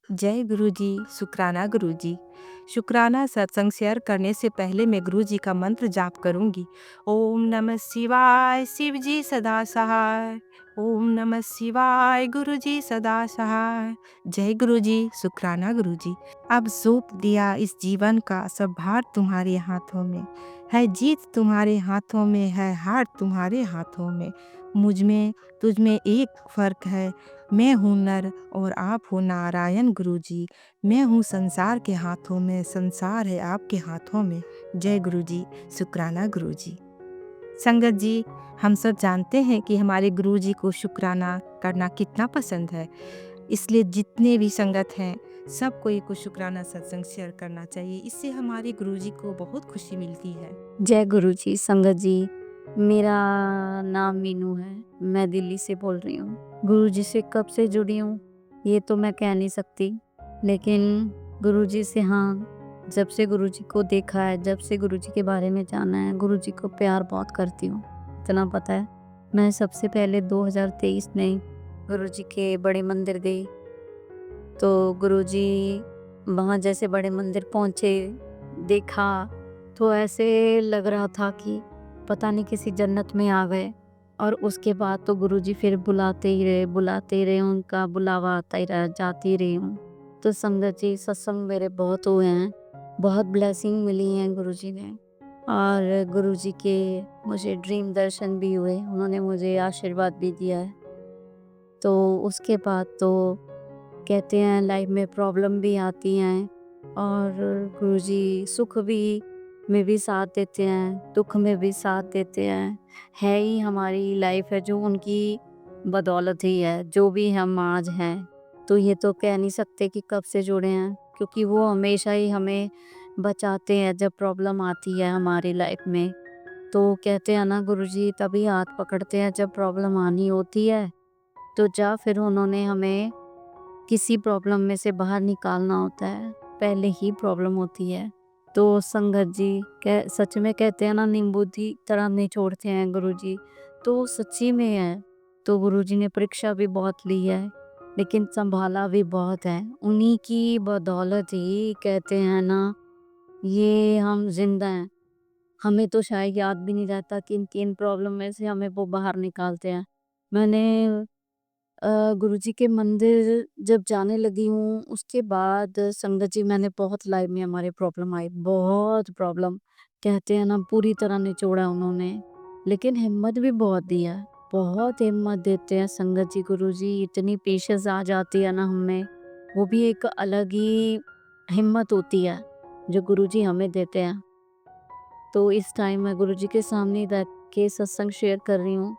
जय गुरुजी, शुक्राना गुरुजी। शुक्राना सत्संग शेयर करने से पहले मैं गुरुजी का मंत्र जाप करूंगी। ओम नमः शिवाय, शिव जी सदा सहाय। ओम नमः शिवाय, गुरुजी सदा सहाय। जय गुरुजी, शुक्राना गुरुजी। अब सौंप दिया इस जीवन का सब भार तुम्हारे हाथों में। है जीत तुम्हारे हाथों में, है हार तुम्हारे हाथों में। मुझ में तुझ में एक फर्क है, मैं हूँ नर और आप हो नारायण गुरुजी। मैं हूँ संसार के हाथों में, संसार है आपके हाथों में। जय गुरुजी, शुक्राना गुरुजी। संगत जी, हम सब जानते हैं कि हमारे गुरुजी को शुक्राना करना कितना पसंद है। इसलिए जितने भी संगत हैं सबको ये को शुक्राना सत्संग शेयर करना चाहिए। इससे हमारे गुरुजी को बहुत खुशी मिलती है। जय गुरु जी। संगत जी, मेरा नाम मीनू है। मैं दिल्ली से बोल रही हूँ। गुरु जी से कब से जुड़ी हूँ ये तो मैं कह नहीं सकती, लेकिन गुरु जी से हाँ, जब से गुरु जी को देखा है, जब से गुरु जी के बारे में जाना है, गुरु जी को प्यार बहुत करती हूँ। इतना पता है, मैं सबसे पहले 2023 में गुरु जी के बड़े मंदिर गई। तो गुरु जी वहाँ जैसे बड़े मंदिर पहुँचे, देखा तो ऐसे लग रहा था कि पता नहीं किसी जन्नत में आ गए। और उसके बाद तो गुरुजी फिर बुलाते ही रहे, उनका बुलावा आता ही रहा, जाती ही रही हूँ। तो संगत जी, सत्संग मेरे बहुत हुए हैं, बहुत ब्लेसिंग मिली हैं गुरुजी ने। और गुरुजी के मुझे ड्रीम दर्शन भी हुए, उन्होंने मुझे आशीर्वाद भी दिया है। तो उसके बाद तो कहते हैं लाइफ में प्रॉब्लम भी आती हैं और गुरुजी सुख भी में भी साथ देते हैं, दुख में भी साथ देते हैं। है ही हमारी लाइफ है जो उनकी बदौलत ही है, जो भी हम आज हैं। तो ये तो कह नहीं सकते कि कब से जुड़े हैं, क्योंकि वो हमेशा ही हमें बचाते हैं जब प्रॉब्लम आती है हमारी लाइफ में। तो कहते हैं ना, गुरुजी तभी हाथ पकड़ते हैं जब प्रॉब्लम आनी होती है। तो जा फिर उन्होंने हमें किसी प्रॉब्लम में से बाहर निकालना होता है, पहले ही प्रॉब्लम होती है। तो संगत जी, सच में कहते हैं ना, नींबू की तरह निचोड़ते हैं गुरुजी। तो सच्ची में है। तो गुरुजी ने परीक्षा भी बहुत ली है, लेकिन संभाला भी बहुत है। उन्हीं की बदौलत ही कहते हैं ना, ये हम जिंदा हैं। हमें तो शायद याद भी नहीं रहता किन किन प्रॉब्लम में से हमें वो बाहर निकालते हैं। मैंने गुरुजी के मंदिर जब जाने लगी हूँ, उसके बाद संगत जी, मैंने बहुत लाइफ में हमारे प्रॉब्लम आई, बहुत प्रॉब्लम। कहते हैं ना, पूरी तरह निचोड़ा उन्होंने, लेकिन हिम्मत भी बहुत दिया। बहुत हिम्मत देते हैं संगत जी गुरुजी, इतनी पेशेंस आ जाती है ना हमें। वो भी एक अलग ही हिम्मत होती है जो गुरुजी हमें देते हैं। तो इस टाइम मैं गुरुजी के सामने रह के सत्संग शेयर कर रही हूँ।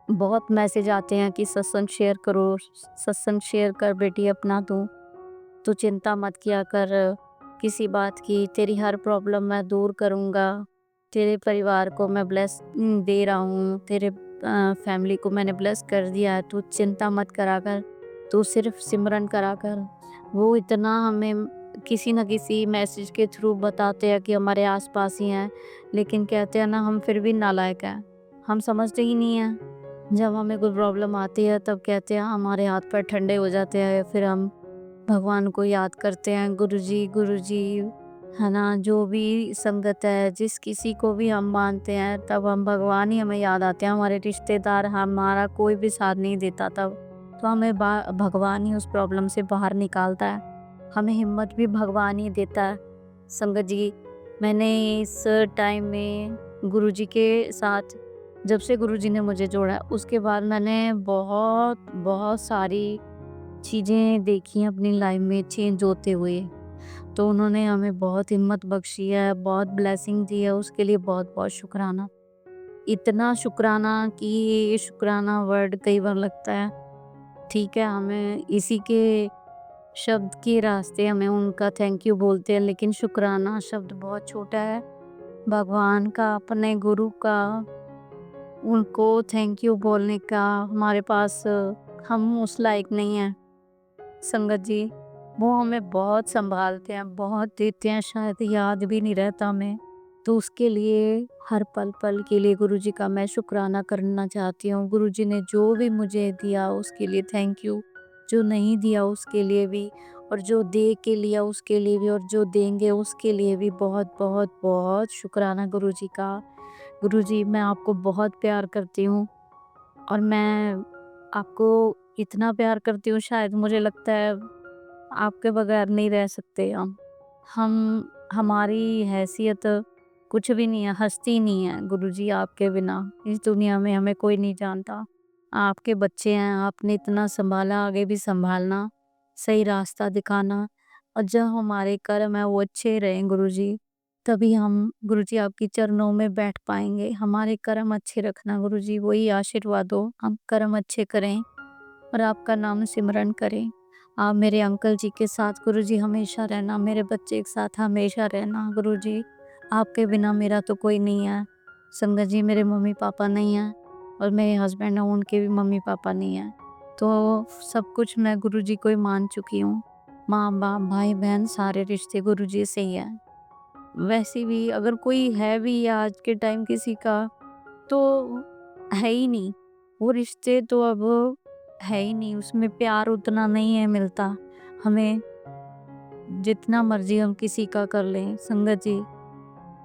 बहुत मैसेज आते हैं कि सत्संग शेयर करो, सत्संग शेयर कर बेटी अपना तू चिंता मत किया कर किसी बात की, तेरी हर प्रॉब्लम मैं दूर करूँगा, तेरे परिवार को मैं ब्लेस दे रहा हूँ, तेरे फैमिली को मैंने ब्लेस कर दिया है, तू चिंता मत करा कर, तू सिर्फ सिमरन करा कर। वो इतना हमें किसी न किसी मैसेज के थ्रू बताते हैं कि हमारे आसपास ही हैं, लेकिन कहते हैं ना, हम फिर भी नालायक हैं, हम समझते ही नहीं हैं। जब हमें कोई प्रॉब्लम आती है तब कहते हैं हमारे हाथ पैर ठंडे हो जाते हैं, फिर हम भगवान को याद करते हैं, गुरुजी है ना। जो भी संगत है, जिस किसी को भी हम मानते हैं, तब हम भगवान ही हमें याद आते हैं। हमारे रिश्तेदार, हमारा कोई भी साथ नहीं देता तब, तो हमें भगवान ही उस प्रॉब्लम से बाहर निकालता है, हमें हिम्मत भी भगवान ही देता है। संगत जी, मैंने इस टाइम में गुरुजी के साथ, जब से गुरुजी ने मुझे जोड़ा, उसके बाद मैंने बहुत बहुत सारी चीज़ें देखी हैं अपनी लाइफ में चेंज होते हुए। तो उन्होंने हमें बहुत हिम्मत बख्शी है, बहुत ब्लेसिंग दी है, उसके लिए बहुत बहुत शुक्राना। इतना शुक्राना कि ये शुक्राना वर्ड कई बार लगता है, ठीक है, हमें इसी के शब्द के रास्ते हमें उनका थैंक यू बोलते हैं, लेकिन शुक्राना शब्द बहुत छोटा है। भगवान का, अपने गुरु का, उनको थैंक यू बोलने का हमारे पास हम उस लायक नहीं हैं। संगत जी, वो हमें बहुत संभालते हैं, बहुत देते हैं, शायद याद भी नहीं रहता हमें। तो उसके लिए हर पल पल के लिए गुरुजी का मैं शुक्राना करना चाहती हूँ। गुरुजी ने जो भी मुझे दिया उसके लिए थैंक यू, जो नहीं दिया उसके लिए भी। और जो दे के लिया उसके लिए भी और जो देंगे उसके लिए भी बहुत बहुत बहुत शुक्राना गुरुजी का। गुरुजी, मैं आपको बहुत प्यार करती हूँ और मैं आपको इतना प्यार करती हूँ, शायद मुझे लगता है आपके बगैर नहीं रह सकते हम हमारी हैसियत कुछ भी नहीं है, हस्ती नहीं है गुरुजी आपके बिना। इस दुनिया में हमें कोई नहीं जानता। आपके बच्चे हैं, आपने इतना संभाला, आगे भी संभालना, सही रास्ता दिखाना और जब हमारे कर्म है वो अच्छे रहें गुरुजी, तभी हम गुरुजी आपके चरणों में बैठ पाएंगे। हमारे कर्म अच्छे रखना गुरुजी, वही आशीर्वाद हो, हम कर्म अच्छे करें और आपका नाम सिमरन करें। आप मेरे अंकल जी के साथ गुरुजी हमेशा रहना, मेरे बच्चे के साथ हमेशा रहना गुरुजी। आपके बिना मेरा तो कोई नहीं है। संगत जी, मेरे मम्मी पापा नहीं हैं और मेरे हस्बैंड हैं, उनके भी मम्मी पापा नहीं हैं। तो सब कुछ मैं गुरुजी को ही मान चुकी हूँ। माँ बाप भाई बहन सारे रिश्ते गुरुजी से ही हैं। वैसे भी अगर कोई है भी आज के टाइम किसी का, तो है ही नहीं। वो रिश्ते तो अब है ही नहीं, उसमें प्यार उतना नहीं है मिलता हमें, जितना मर्जी हम किसी का कर लें संगत जी।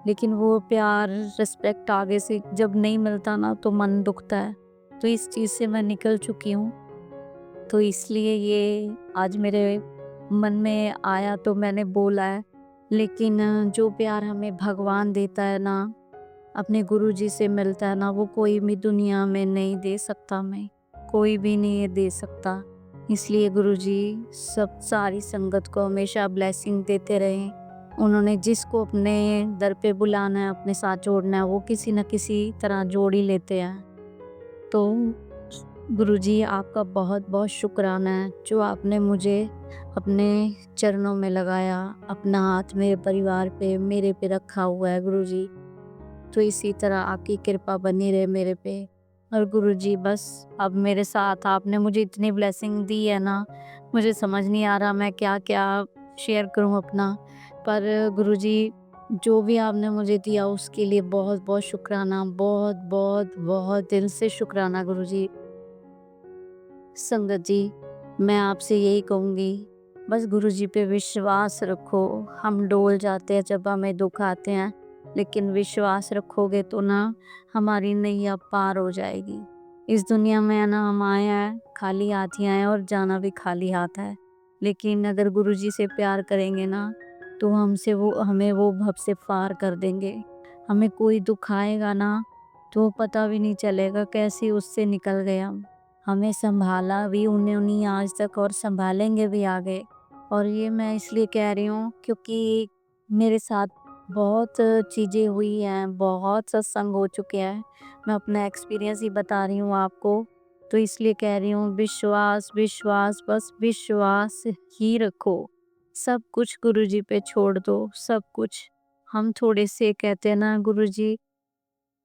लेकिन वो प्यार रिस्पेक्ट आगे से जब नहीं मिलता ना तो मन दुखता है। तो इस चीज़ से मैं निकल चुकी हूँ, तो इसलिए ये आज मेरे मन में आया तो मैंने बोला है। लेकिन जो प्यार हमें भगवान देता है ना, अपने गुरुजी से मिलता है ना, वो कोई भी दुनिया में नहीं दे सकता, हमें कोई भी नहीं दे सकता। इसलिए गुरुजी सब सारी संगत को हमेशा ब्लेसिंग देते रहें। उन्होंने जिसको अपने दर पे बुलाना है, अपने साथ जोड़ना है, वो किसी न किसी तरह जोड़ ही लेते हैं। तो गुरुजी आपका बहुत बहुत शुक्राना है जो आपने मुझे अपने चरणों में लगाया, अपना हाथ मेरे परिवार पे मेरे पे रखा हुआ है गुरुजी। तो इसी तरह आपकी कृपा बनी रहे मेरे पे। और गुरुजी बस अब मेरे साथ आपने मुझे इतनी ब्लेसिंग दी है ना, मुझे समझ नहीं आ रहा मैं क्या क्या शेयर करूं अपना। पर गुरुजी जो भी आपने मुझे दिया उसके लिए बहुत बहुत शुक्राना, बहुत बहुत बहुत दिल से शुक्राना गुरुजी। संगत जी, मैं आपसे यही कहूँगी, बस गुरुजी पे विश्वास रखो। हम डोल जाते हैं जब हमें दुख आते हैं, लेकिन विश्वास रखोगे तो ना हमारी नैया पार हो जाएगी। इस दुनिया में है ना, हम आए हैं खाली हाथ ही आए हैं और जाना भी खाली हाथ है। लेकिन अगर गुरुजी से प्यार करेंगे ना, तो हमें वो भव से पार कर देंगे। हमें कोई दुख आएगा ना, तो पता भी नहीं चलेगा कैसे उससे निकल गए हम। हमें संभाला भी उन्होंने ही आज तक और संभालेंगे भी आगे। और ये मैं इसलिए कह रही हूँ क्योंकि मेरे साथ बहुत चीज़ें हुई हैं, बहुत सत्संग हो चुके हैं। मैं अपना एक्सपीरियंस ही बता रही हूँ आपको। तो इसलिए कह रही हूँ, विश्वास विश्वास बस विश्वास ही रखो। सब कुछ गुरुजी पे छोड़ दो, सब कुछ। हम थोड़े से कहते हैं ना, गुरुजी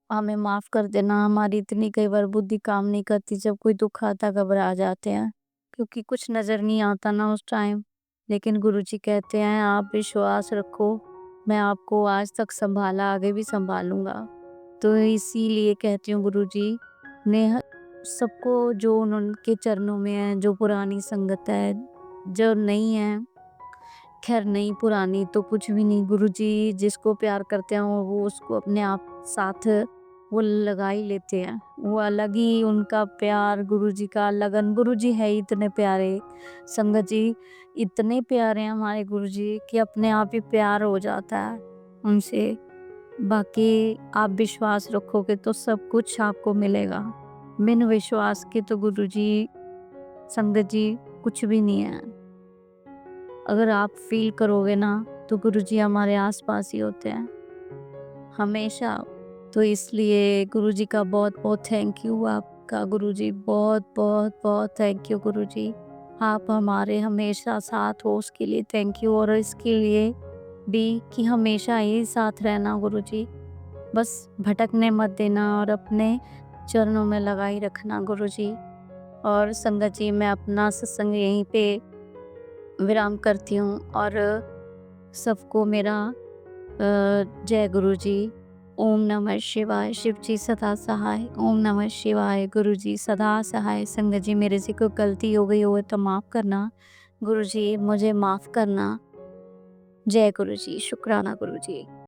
हमें माफ़ कर देना, हमारी इतनी कई बार बुद्धि काम नहीं करती, जब कोई दुख आता घबरा जाते हैं क्योंकि कुछ नज़र नहीं आता ना उस टाइम। लेकिन गुरुजी कहते हैं आप विश्वास रखो, मैं आपको आज तक संभाला, आगे भी संभालूंगा। तो इसीलिए कहती हूँ गुरुजी ने सबको जो उनके चरणों में है, जो पुरानी संगत है, जो नहीं है, खैर नहीं पुरानी तो कुछ भी नहीं, गुरुजी जिसको प्यार करते हैं वो उसको अपने आप साथ वो लगा ही लेते हैं। वो अलग ही उनका प्यार, गुरुजी का लगन। गुरुजी है ही इतने प्यारे, संगत जी इतने प्यारे हैं हमारे गुरुजी कि अपने आप ही प्यार हो जाता है उनसे। बाकी आप विश्वास रखोगे तो सब कुछ आपको मिलेगा। बिन विश्वास के तो गुरुजी संगत जी कुछ भी नहीं है। अगर आप फील करोगे ना, तो गुरुजी हमारे आसपास ही होते हैं हमेशा। तो इसलिए गुरुजी का बहुत बहुत थैंक यू आपका गुरुजी, बहुत बहुत बहुत थैंक यू गुरुजी। आप हमारे हमेशा साथ हो उसके लिए थैंक यू, और इसके लिए भी कि हमेशा ही साथ रहना गुरुजी। बस भटकने मत देना और अपने चरणों में लगाई रखना गुरुजी। और संगत जी, मैं अपना सत्संग यहीं पे विराम करती हूँ और सबको मेरा जय गुरु जी। ओम नमः शिवाय। शिव जी सदा सहाय। ओम नमः शिवाय। गुरु जी सदा सहाय। संगत जी, मेरे से कोई गलती हो गई हो तो माफ़ करना। गुरुजी मुझे माफ़ करना। जय गुरुजी, शुक्राना गुरुजी।